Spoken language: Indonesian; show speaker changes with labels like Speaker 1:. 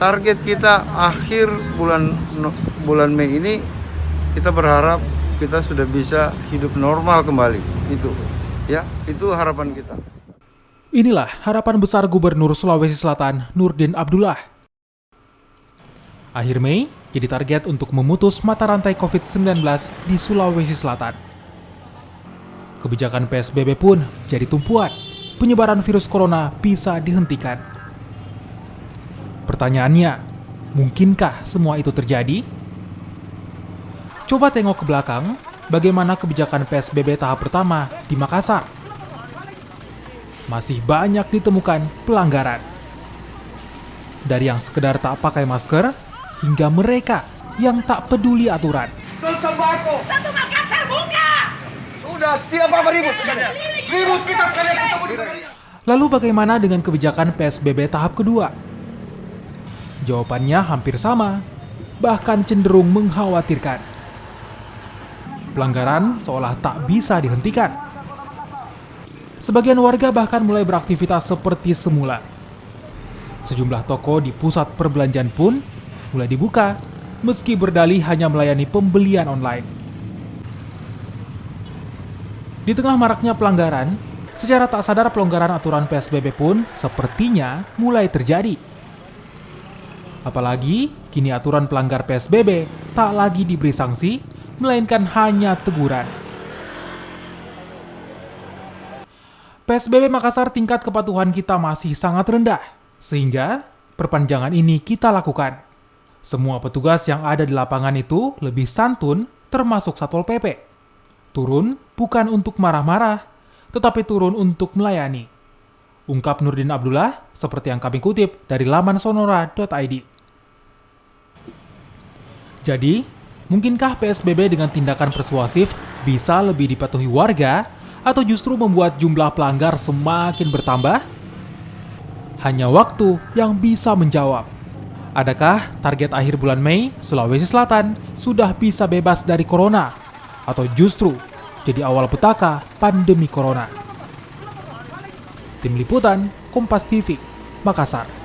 Speaker 1: target kita akhir bulan Mei ini, kita berharap kita sudah bisa hidup normal kembali. Itu harapan kita.
Speaker 2: Inilah harapan besar Gubernur Sulawesi Selatan, Nurdin Abdullah. Akhir Mei jadi target untuk memutus mata rantai COVID-19 di Sulawesi Selatan. Kebijakan PSBB pun jadi tumpuan. Penyebaran virus corona bisa dihentikan. Pertanyaannya, mungkinkah semua itu terjadi? Coba tengok ke belakang, bagaimana kebijakan PSBB tahap pertama di Makassar. Masih banyak ditemukan pelanggaran. Dari yang sekedar tak pakai masker, hingga mereka yang tak peduli aturan.
Speaker 3: Satu Makassar buka!
Speaker 1: Sudah, tidak apa-apa ribut. Ribut kita sekalian ketemu di
Speaker 2: Lalu bagaimana dengan kebijakan PSBB tahap kedua? Jawabannya hampir sama, bahkan cenderung mengkhawatirkan. Pelanggaran seolah tak bisa dihentikan. Sebagian warga bahkan mulai beraktivitas seperti semula. Sejumlah toko di pusat perbelanjaan pun mulai dibuka, meski berdalih hanya melayani pembelian online. Di tengah maraknya pelanggaran, secara tak sadar pelonggaran aturan PSBB pun sepertinya mulai terjadi. Apalagi kini aturan pelanggar PSBB tak lagi diberi sanksi, melainkan hanya teguran. PSBB Makassar tingkat kepatuhan kita masih sangat rendah, sehingga perpanjangan ini kita lakukan. Semua petugas yang ada di lapangan itu lebih santun, termasuk Satpol PP. Turun bukan untuk marah-marah, tetapi turun untuk melayani. Ungkap Nurdin Abdullah seperti yang kami kutip dari laman sonora.id. Jadi, mungkinkah PSBB dengan tindakan persuasif bisa lebih dipatuhi warga atau justru membuat jumlah pelanggar semakin bertambah? Hanya waktu yang bisa menjawab. Adakah target akhir bulan Mei, Sulawesi Selatan sudah bisa bebas dari corona? Atau justru jadi awal petaka pandemi corona? Tim Liputan, Kompas TV, Makassar.